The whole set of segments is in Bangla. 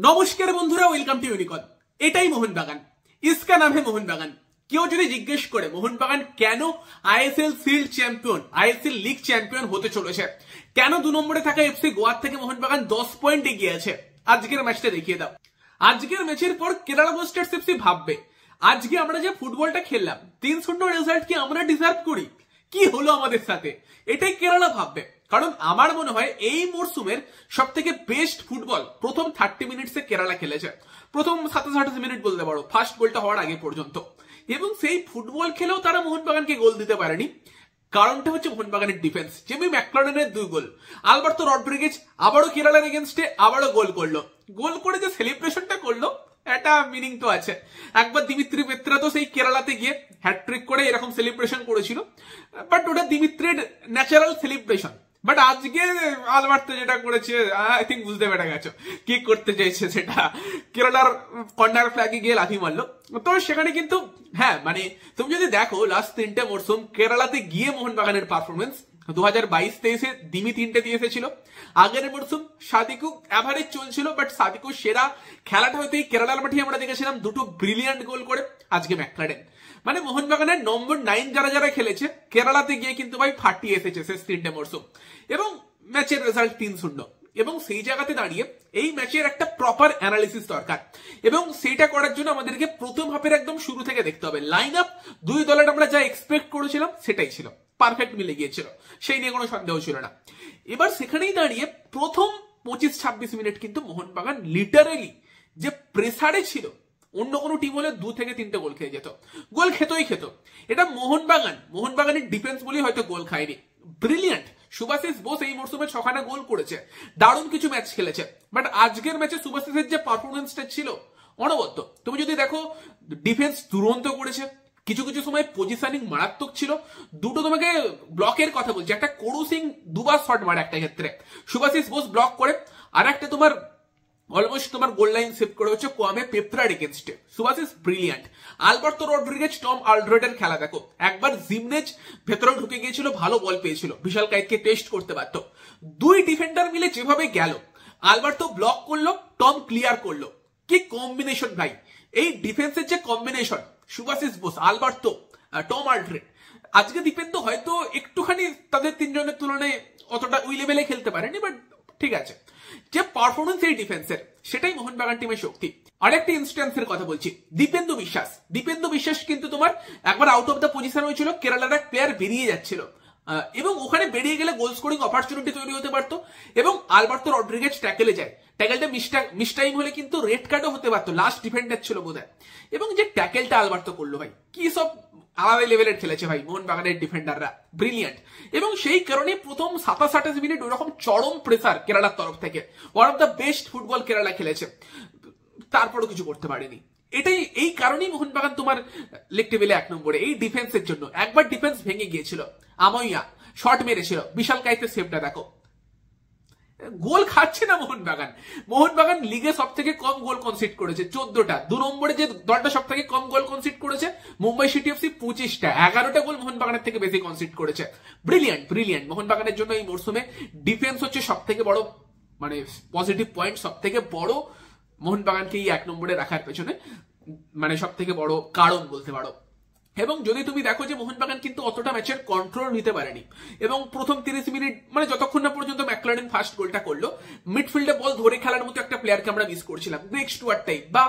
নমস্কার বন্ধুরা, ওয়েলকাম টু ইউনিকন। এটাই মোহনবাগান, ইসকা নাম হে মোহনবাগান। কেউ যদি জিজ্ঞেস করে মোহনবাগান কেন ISL shield champion, ISL league champion হতে চলেছে, কেন 2 নম্বরে থাকা এফসি গোয়ার থেকে মোহনবাগান 10 পয়েন্ট এগিয়ে আছে, আজকের ম্যাচটা দেখিয়ে দাও। আজকের ম্যাচের পর কেরালা ব্লাস্টার্স এফসি ভাববে আজকে আমরা যে ফুটবলটা খেললাম 3-0 রেজাল্ট কি আমরা ডিজার্ভ করি, কি হলো আমাদের সাথে, এটাই কেরালা ভাববে। কারণ আমার মনে হয় এই মরসুমের সব থেকে বেস্ট ফুটবল প্রথম 30 মিনিটসে কেরালা খেলেছে, প্রথম 27-28 মিনিট বলতে পারো, ফার্স্ট গোলটা হওয়ার আগে পর্যন্ত। এবং সেই ফুটবল খেলেও তারা মোহনবাগানকে গোল দিতে পারেনি। কারণটা হচ্ছে মোহনবাগানের ডিফেন্স। জেমি ম্যাকলারেনের 2 গোল, আলবার্তো রড্রিগেজ আবারও কেরালার এগেনস্টে আবারও গোল করলো। গোল করে যে সেলিব্রেশনটা করলো একটা মিনিং তো আছে। একবার দিমিত্রি পেত্রা তো সেই কেরালাতে গিয়ে হ্যাটট্রিক করে এরকম সেলিব্রেশন করেছিল, বাট ওটা দিমিত্রির ন্যাচারাল সেলিব্রেশন। বাট আজকে আলবার্তো যেটা করেছে, আই থিঙ্ক বুঝতে পেরে গেছো কি করতে চাইছে। সেটা কেরালার কর্নার ফ্ল্যাগে গিয়ে লাথি মারলো। তো সেখানে কিন্তু হ্যাঁ, মানে তুমি যদি দেখো লাস্ট 3টে মরসুম কেরালাতে গিয়ে মোহনবাগানের পারফরমেন্স, 2022-23-এ দিমি 3টে দিয়ে এসেছিল। আগের মরসুম সাদিকু অ্যাভারেজ চলছিল, বাট সাদিকু সেরা খেলাটা হয়তো এই কেরালার মাঠে আমরা দেখেছিলাম, 2টো ব্রিলিয়ান্ট গোল করে। আজকে ম্যাকলারেন, মানে মোহনবাগানের নম্বর 9 যারা খেলেছে কেরালাতে গিয়ে কিন্তু ভাই ফাটিয়ে এসেছে শেষ 3টে মরসুম। এবং ম্যাচের রেজাল্ট 3-0। এবং সেই জায়গাতে দাঁড়িয়ে এই ম্যাচের একটা প্রপার অ্যানালিসিস দরকার, এবং সেইটা করার জন্য আমাদেরকে প্রথম হাফের একদম শুরু থেকে দেখতে হবে। লাইন আপ দুই দলের আমরা যা এক্সপেক্ট করেছিলাম সেটাই ছিল, পারফেক্ট মিলে গিয়েছিল, সেই নিয়ে কোনো সন্দেহ ছিল না। এবার সেখানেই দাঁড়িয়ে প্রথম 25-26 মিনিট কিন্তু মোহনবাগান লিটারেলি যে প্রেসারে ছিল, অন্য কোনো টিম হলে 2 থেকে 3টে গোল খেয়ে যেত, গোল খেতই খেত। এটা মোহনবাগানের ডিফেন্স বলেই হয়তো গোল খায়নি। ব্রিলিয়ান্ট সুভাশিস বোস এই মরসুমে 6খানা গোল করেছে, দারুণ কিছু ম্যাচ খেলেছে। বাট আজকের ম্যাচে সুভাশিসের যে পারফরমেন্সটা ছিল অনবদ্য। তুমি যদি দেখো ডিফেন্স দুরন্ত করেছে, কিছু কিছু সময় পজিশনিং মারাত্মক ছিল। 2টো তোমাকে ব্লকের কথা বলছি, একটা করু সিং 2বার শট মারে একটা ক্ষেত্রে, সুভাশিস বোস ব্লক করে, আর একটা তোমার অলমোস্ট তোমার গোল লাইন সেভ করে হচ্ছে কোয়ামে পেপ্রার এগেনস্টে। Subhasish brilliant. Alberto Rodriguez Tom আলড্রেডের খেলা দেখো, একবার জিমনেজ ভেতরে ঢুকে গিয়েছিল, ভালো বল পেয়েছিল, বিশাল কাইতকে টেস্ট করতে পারত। 2 ডিফেন্ডার মিলে যেভাবে গেল, আলবার্তো ব্লক করলো, টম ক্লিয়ার করলো, কি কম্বিনেশন ভাই! এই ডিফেন্সের যে combination, Subhasish Bose, Alberto, Tom Aldred, আজকে দীপেন্দ্র হয়তো একটুখানি তাদের 3 জনের তুলনায় অতটা ওই লেভেলে খেলতে পারেনি, বাট ঠিক আছে। যে পারফরমেন্স এই ডিফেন্সের, সেটাই মোহনবাগান টিমের শক্তি। আরেকটা ইনস্ট্যান্সের কথা বলছি, দীপেন্দ্র বিশ্বাস কিন্তু তোমার একবার আউট অফ দ্য পজিশন হয়েছিল, কেরালার এক প্লেয়ার বেরিয়ে যাচ্ছিল, এবং ওখানে বেরিয়ে গেলে গোল স্কোরিং অপরচুনিটি তৈরি হতে পারতো। এবং আলবার্তো রড্রিগেজ ট্যাকেলে যায়, ট্যাকেলটা মিস টাইম হলে কিন্তু রেড কার্ডও হতে পারতো, লাস্ট ডিফেন্ডার ছিল বোধহয়। এবং যে ট্যাকেলটা আলবার্তো করলো ভাই, কি সব আলাদা লেভেলের খেলেছে ভাই মোহনবাগানের ডিফেন্ডাররা, ব্রিলিয়ান্ট। এবং সেই কারণে প্রথম 27-28 মিনিট ওরকম চরম প্রেসার কেরালার তরফ থেকে, one of the best football Kerala খেলেছে, তারপরও কিছু করতে পারেনি। এই কারণেই মোহনবাগান তোমার লিগ টেবিলে 1 নম্বরে, এই ডিফেন্সের জন্য। একবার ডিফেন্স ভেঙে গিয়েছিল, আমইয়া শট মেরেছিল, বিশাল কাইতের সেভটা দেখো। গোল খাচ্ছে না মোহনবাগান লিগে সব থেকে কম গোল কনসিড করেছে, 14টা। 2 নম্বরে যে দলটা সব থেকে কম গোল কনসিড করেছে মুম্বাই সিটি এফসি, 25টা। 11টা গোল মোহনবাগানের থেকে বেশি কনসিড করেছে। ব্রিলিয়ান্ট মোহনবাগানের জন্য এই মরসুমে ডিফেন্স হচ্ছে সব থেকে বড়, মানে পজিটিভ পয়েন্ট, সব থেকে বড় মোহনবাগানকে এই 1 নম্বরে রাখার পেছনে, মানে সব থেকে বড় কারণ বলতে পারো। এবং যদি তুমি দেখো যে মোহনবাগান কিন্তু অতটা ম্যাচের কন্ট্রোল নিতে পারেনি, এবং প্রথম 30 মিনিট মানে যতক্ষণ না পর্যন্ত ম্যাকলারেন ফার্স্ট গোলটা করলো, মিডফিল্ডে বল ধরে খেলার মতো একটা প্লেয়ারকে আমরা মিস করছিলাম, গ্রেগ স্টুয়ার্ট টাইপ বা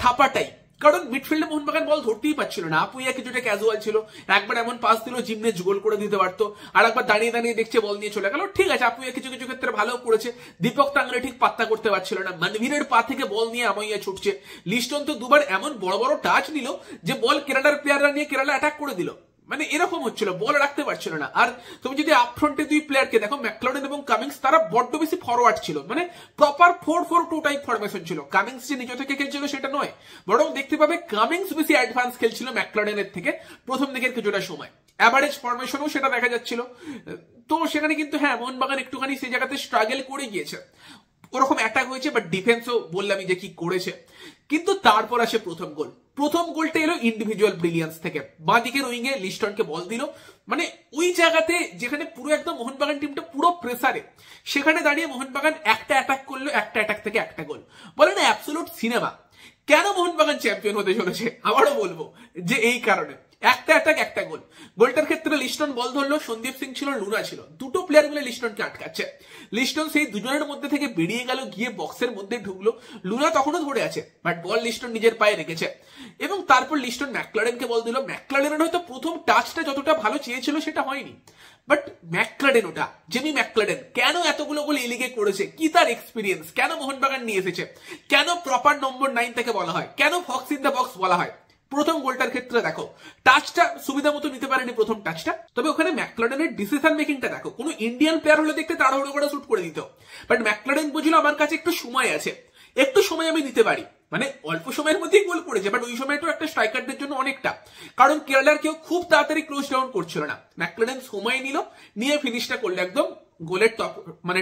থাপা টাইপ। কারণ মিডফিল্ডে মোহনবাগান বল ধরতেই পারছিল না, আপুইয়া কিছুটা ক্যাজুয়াল ছিল, একবার এমন পাস দিল জিমনেজ গোল করে দিতে পারতো, আর একবার দাঁড়িয়ে দেখছে বল নিয়ে চলে গেল। ঠিক আছে, আপুইয়া কিছু কিছু ক্ষেত্রে ভালো করেছে, দীপক তাংরে ঠিক পাত্তা করতে পারছিল না, মানভীরের পা থেকে বল নিয়ে আমইয়া ছুটছে, লিস্টন তো 2বার এমন বড় বড় টাচ নিল যে বল কেরালার প্লেয়াররা নিয়ে কেরালা অ্যাটাক করে দিল, মানে এরকম হচ্ছিল, বল রাখতে পারছিল না। আর তুমি যদি আপফ্রন্টে 2 প্লেয়ারকে দেখো, ম্যাকলারেন এবং কামিংস, তারা বড্ড বেশি ফরওয়ার্ড ছিল, মানে প্রপার 4-4-2 টাইপ ফরমেশন ছিল। কামিংস যে নিজ থেকে খেলছিল সেটা নয়, বরং দেখতে পাবে কামিংস বেশি অ্যাডভান্স খেলছিল ম্যাকলারেনের থেকে প্রথম দিকের কিছুটা সময়। অ্যাভারেজ ফরমেশনও সেটা দেখা যাচ্ছিল। তো সেখানে কিন্তু হ্যাঁ, মোহনবাগান একটুখানি সেই জায়গাতে স্ট্রাগল করে গিয়েছে, ওরকম অ্যাটাক হয়েছে, বাট ডিফেন্সও বললামই যে কি করেছে। কিন্তু তারপর আসে প্রথম গোল, প্রথম গোলটা এলো ইন্ডিভিজুয়াল ব্রিলিয়ান্স থেকে, বাঁ দিকের উইংয়ে লিস্টনকে বল দিল, মানে ওই জায়গাতে যেখানে পুরো একদম মোহনবাগান টিমটা পুরো প্রেসারে, সেখানে দাঁড়িয়ে মোহনবাগান একটা অ্যাটাক করলো, একটা অ্যাটাক থেকে একটা গোল, বলে না অ্যাবসলিউট সিনেমা। কেন মোহনবাগান চ্যাম্পিয়ন হতে চলেছে আবারও বলবো যে এই কারণে, একটা অ্যাটাক একটা গোল। গোলটার ক্ষেত্রে লিস্টন বল ধরলো, সন্দীপ সিং ছিল, লুনা ছিল, দুটো প্লেয়ার মিলে লিস্টনকে আটকাচ্ছে। লিস্টন সেই দুজনের মধ্যে থেকে বেরিয়ে গেল, গিয়ে বক্সের মধ্যে ঢুকলো, লুনা তখনও ধরে আছে, বাট বল লিস্টন নিজের পায়ে রেখেছে। এবং তারপর লিস্টন ম্যাকলারেনকে বল দিল। ম্যাকলারেন হয়তো প্রথম টাচটা যতটা ভালো চেয়েছিল সেটা হয়নি, বাট ম্যাকলারেন, ওটা জেমি ম্যাকলারেন কেন এতগুলো গোল এই লিগে করেছে, কি তার এক্সপিরিয়েন্স, কেন মোহনবাগান নিয়ে এসেছে, কেন প্রপার নম্বর 9 থেকে বলা হয়, কেন ফক্স ইন দ্য বক্স বলা হয়। প্রথম গোলটার ক্ষেত্রে দেখো টাচটা সুবিধা মতো নিতে পারেনি প্রথম টাচটা, তবে ওখানে ম্যাকলারেনের ডিসিশন মেকিংটা দেখো, কোনো ইন্ডিয়ান প্লেয়ার হলে দেখতে তাড়াহুড়ো করে শুট করে দিত, বাট ম্যাকলারেন বুঝলো আমার কাছে একটু সময় আছে, একটু সময় আমি নিতে পারি, মানে অল্প সময়ের মধ্যেই গোল করেছে, বাট ওই সময়টা একটা স্ট্রাইকারদের জন্য অনেকটা, কারণ কেরালার কেউ খুব তাড়াতাড়ি ক্লোজ ডাউন করছিল না। ম্যাকলারেন সময় নিল, নিয়ে ফিনিশটা করলো একদম গোলের টপ, মানে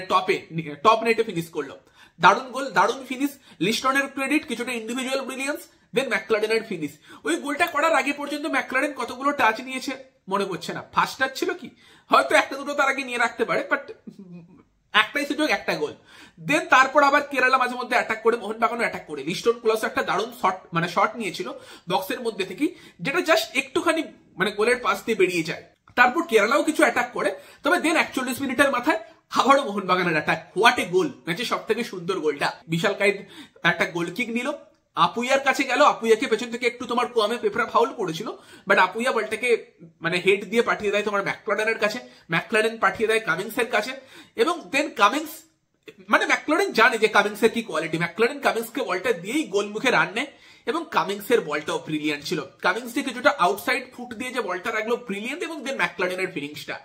টপ নেটে ফিনিশ করলো। দারুণ গোল, দারুণ ফিনিশ, লিস্টনের ক্রেডিট, কিছুটা ইন্ডিভিজুয়াল ব্রিলিয়ান্স, দেন ম্যাকলারেনের ফিনিশ। ওই গোলটা করার আগে পর্যন্ত ম্যাকলারেন কতগুলো টাচ নিয়েছে মনে পড়ছে না, ফার্স্ট টাচ ছিল কি, হয়তো একটা দুটো তার আগে নিয়ে রাখতে পারে, বাট একটাই সুযোগ, একটা গোল। দেন তারপর আবার কেরালা মাঝে মধ্যে অ্যাটাক করে, মোহনবাগানও অ্যাটাক করে, লিস্টন ক্লাস একটা দারুণ শট নিয়েছিল বক্সের মধ্যে থেকে, যেটা জাস্ট একটুখানি মানে গোলের পাশ দিয়ে বেরিয়ে যায়। তারপর কেরালাও কিছু অ্যাটাক করে, তবে দেন 41 মিনিটের মাথায় আবারও মোহনবাগানের অ্যাটাক। হোয়াট এ গোল, ম্যাচের সব থেকে সুন্দর গোলটা। বিশাল কাইদ একটা গোল কিক নিল, আপুইয়ার কাছে গেল, আপুইয়াকে পেছন থেকে একটু তোমার কোয়ামে পেপরা ফাউল করেছিল, বাট আপুইয়া বলটাকে মানে হেড দিয়ে পাঠিয়ে দেয় তোমার ম্যাকলারেনের কাছে, ম্যাকলারেন পাঠিয়ে দেয় কামিংসের কাছে, এবং দেন কামিংস, মানে ম্যাকলারেন জানে যে কামিংসের কি কোয়ালিটি, ম্যাকলারেন কামিংসকে বলটা দিয়েই গোল মুখে রান নেয়, এবং কামিংসের বলটাও ব্রিলিয়ান্ট ছিল। কামিংস দিয়ে কিছুটা আউটসাইড ফুট দিয়ে যে বলটা রাখলো ব্রিলিয়ান্ট, এবং দেন ম্যাকলারেনের ফিনিশটা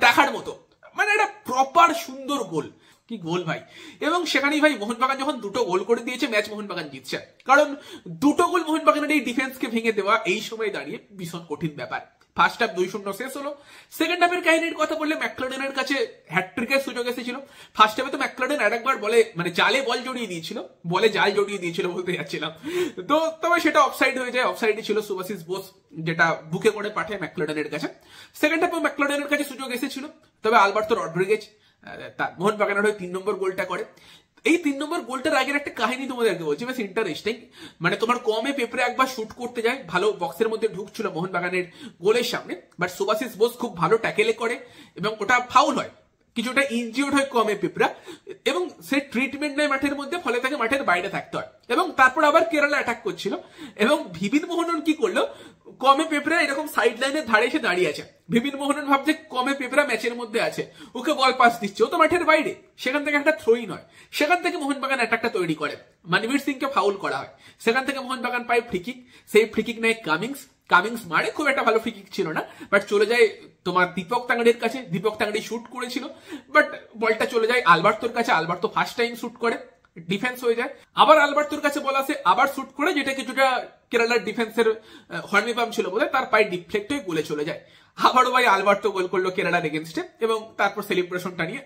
দেখার মতো, মানে এটা প্রপার সুন্দর গোল, কি গোল ভাই। এবং সেখানেই ভাই মোহনবাগান যখন দুটো গোল করে দিয়েছে, ম্যাচ মোহনবাগান জিতছে, কারণ দুটো গোল মোহনবাগানের এই ডিফেন্সকে ভেঙে দেওয়া এই সময় দাঁড়িয়ে ভীষণ কঠিন ব্যাপার। ফার্স্ট হাফ 2-0 শেষ হলো। সেকেন্ড হাফের কাহিনীর কথা বললে ম্যাকলারেনের কাছে হ্যাটট্রিকের সুযোগ এসেছিল। ফার্স্ট হাফে তো ম্যাকলারেন আরেকবার বলে মানে জালে বল জড়িয়ে দিয়েছিল, বলে জাল জড়িয়ে দিয়েছিল বলতে যাচ্ছিলাম, তো তবে সেটা অফসাইড হয়ে যায়, অফসাইডে ছিল সুভাশিস বোস, যেটা বুকে করে পাঠায় ম্যাকলারেনের কাছে। সেকেন্ড হাফে ম্যাকলারেনের কাছে সুযোগ এসেছিল, তবে আলবার্তো রড্রিগেজ মোহনবাগানের হয়ে 3 নম্বর গোলটা করে। এই 3 নম্বর গোলটার আগের একটা কাহিনী তোমাদেরকে বলছি, বেশ ইন্টারেস্টিং। মানে তোমার কমে পেপরে একবার শুট করতে যায়, ভালো বক্সের মধ্যে ঢুকছিল মোহনবাগানের গোলের সামনে, বাট সুভাশিস বোস খুব ভালো ট্যাকেলে করে এবং ওটা ফাউল হয়, কিছুটা ইনজিওর্ড হয় কমে পেপরা, এবং সে ট্রিটমেন্ট নেয় মাঠের মধ্যে, ফলে তাকে মাঠের বাইরে থাকতে হয়। এবং তারপর আবার কেরালা অ্যাটাক করছিল, এবং ভিবিন মোহনন কি করলো, কমে পেপরা এরকম সাইড লাইনের ধারে এসে দাঁড়িয়ে আছে, ভিবিন মোহনন ভাবছে কমে পেপরা ম্যাচের মধ্যে আছে, ওকে বল পাস দিচ্ছে, ও তো মাঠের বাইরে, সেখান থেকে একটা থ্রোইন হয়, সেখান থেকে মোহনবাগান অ্যাটাকটা তৈরি করে, মনবীর সিংকে ফাউল করা হয়, সেখান থেকে মোহনবাগান পায় ফ্রিকিক, সেই ফ্রিকিক নেয় কামিংস মারে, খুব একটা ভালো ফ্রিকিক ছিল না, বাট চলে যায় তোমার দীপক তাঙ্গড়ির কাছে, দীপক তাঙ্গড়ি শুট করেছিল, বাট বলটা চলে যায় আলবার্তোর কাছে, আলবার্তো ফার্স্ট টাইম শুট করে, ডিফেন্স হয়ে যায়, আবার আলবার্তোর কাছে বল আসে, আবার শুট করে, যেটা কিছুটা কেরালার ডিফেন্সের হর্মিপাম ছিল বলে তার পায়ে ডিফ্লেক্ট হয়ে গোলে চলে যায়। আবারও ভাই আলবার্তো গোল করলো কেরালার এগেনস্টে, এবং তারপর সেলিব্রেশনটা নিয়ে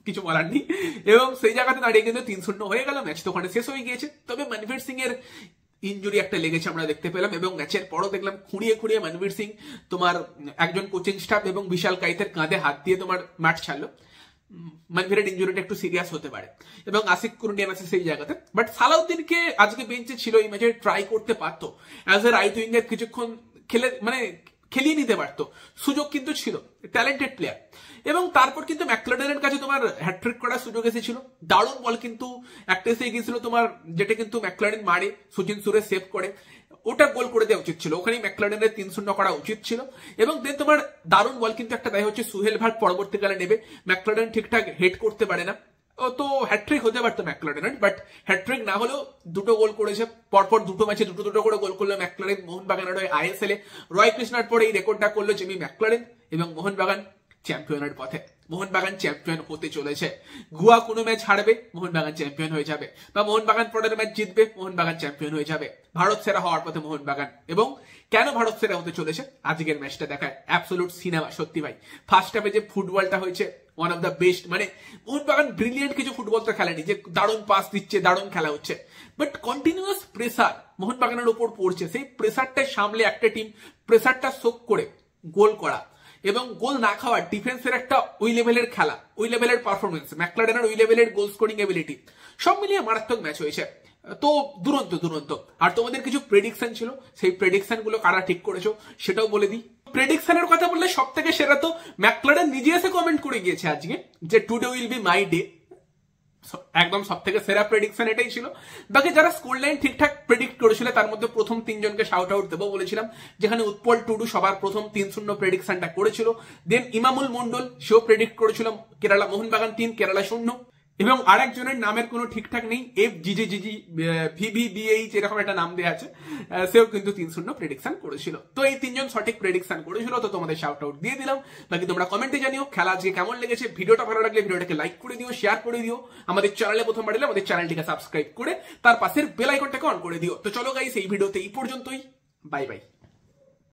কিছু বলার নেই, এবং সেই জায়গাতে দাঁড়িয়ে কিন্তু 3-0 হয়ে গেল, ম্যাচ তো ওখানে শেষ হয়ে গিয়েছে। তবে মনবীর সিং এর ইনজুরি একটা লেগেছে আমরা দেখতে পেলাম, এবং ম্যাচের পরও দেখলাম খুঁড়িয়ে মনবীর সিং তোমার একজন কোচিং স্টাফ এবং বিশাল কাইতের কাঁধে হাত দিয়ে তোমার মাঠ ছাড়লো। মনবীরের ইনজুরিটা একটু সিরিয়াস হতে পারে, এবং আশিক কুরুনিয়ান আছে সেই জায়গাতে, বাট সালাউদ্দিনকে আজকে বেঞ্চে ছিল, এই ম্যাচে ট্রাই করতে পারতো, অ্যাজ এ রাইট উইঙ্গার কিছুক্ষণ খেলে মানে খেলিয়ে নিতে পারতো, সুযোগ কিন্তু ছিল, ট্যালেন্টেড প্লেয়ার। এবং তারপর কিন্তু ম্যাকলারেনের কাছে তোমার হ্যাটট্রিক করার সুযোগ এসেছিল, দারুণ বল কিন্তু একটা এসে গিয়েছিল তোমার, যেটা কিন্তু ম্যাকলারেন মারে, সুজিন সুরে সেভ করে, ওটা গোল করে দেওয়া উচিত ছিল, ওখানে ম্যাকলারেনের 3-0 করা উচিত ছিল। এবং দেন তোমার দারুণ বল কিন্তু একটা দেয় হচ্ছে সুহেল ভাট পরবর্তীকালে নেবে, ম্যাকলারেন ঠিকঠাক হেড করতে পারে না, তো হ্যাট্রিক হতে পারতো ম্যাকলারেনের, বাট হ্যাট্রিক না হলেও দুটো গোল করেছে, পরপর দুটো ম্যাচে দুটো করে গোল করলো ম্যাকলারেন মোহনবাগানের হয়ে আইএসএল এ। রয় কৃষ্ণার পরে এই রেকর্ডটা করলো জেমি ম্যাকলারেন, এবং মোহনবাগান চ্যাম্পিয়নের পথে, মোহনবাগান চ্যাম্পিয়ন হতে চলেছে। গুয়া কোনো ম্যাচ হারবে, মোহনবাগান চ্যাম্পিয়ন হয়ে যাবে, বা মোহনবাগান পরের ম্যাচ জিতবে, মোহনবাগান চ্যাম্পিয়ন হয়ে যাবে। ভারত সেরা হওয়ার পথে মোহনবাগান, এবং কেন ভারত সেরা হতে চলেছে আজকের ম্যাচটা দেখায় অ্যাবসলিউট সিনেমা। সত্যি ভাই, ফার্স্ট হাফে যে ফুটবলটা হয়েছে ওয়ান অফ দ্য বেস্ট, মানে মোহনবাগান ব্রিলিয়েন্ট কিছু ফুটবল তো খেলেনি যে দারুণ পাস দিচ্ছে, দারুণ খেলা হচ্ছে, বাট কন্টিনিউয়াস প্রেসার মোহনবাগানের উপর পড়ছে। সেই প্রেসারটা সামলে একটা টিম প্রেসারটা শোক করে গোল করা এবং গোল না খাওয়া ডিফেন্সের একটা ওই লেভেলের খেলা, ওই লেভেলের পারফরমেন্স, ম্যাকলারেনের ওই লেভেলের গোল স্কোরিং এবিলিটি, সব মিলিয়ে মারাত্মক ম্যাচ হয়েছে। তো দুরন্ত দুরন্ত। আর তোমাদের কিছু প্রেডিকশন ছিল, সেই প্রেডিকশন গুলো কারা ঠিক করেছো সেটাও বলে দিই। প্রেডিকশনের কথা বললে সব থেকে সেরা তো ম্যাকলারেন নিজে এসে কমেন্ট করে গিয়েছে আজকে যে today will be my day. একদম সব থেকে সেরা প্রেডিকশন এটাই ছিল। বাকি যারা স্কোর লাইন ঠিকঠাক প্রেডিক্ট করেছিল তার মধ্যে প্রথম 3 জনকে শাউট আউট দেবো বলেছিলাম, যেখানে উৎপল টুডু সবার প্রথম 3-0 প্রেডিকশনটা করেছিল। দেন ইমামুল মন্ডল, সেও প্রেডিক্ট করেছিল কেরালা মোহনবাগান 3 কেরালা 0। এবং আরেকজনের নামের কোনো ঠিকঠাক নেই, FGGGVVBH এরকম একটা নাম দেওয়া আছে, সেও কিন্তু 3-0 প্রেডিকশন করেছিল। তো এই 3 জন সঠিক প্রেডিকশন করেছিল, তো তোমাদের শাউট আউট দিয়ে দিলাম। বাকি তোমরা কমেন্টে জানিও খেলা আজকে কেমন লেগেছে। ভিডিওটা ভালো লাগলে ভিডিওটাকে লাইক করে দিও, শেয়ার করে দিও। আমাদের চ্যানেলে প্রথমবার এলে আমাদের চ্যানেলটিকে সাবস্ক্রাইব করে তার পাশের বেল আইকনটাকে অন করে দিও। তো চলো গাইস, এই ভিডিওতে এই পর্যন্তই, বাই বাই।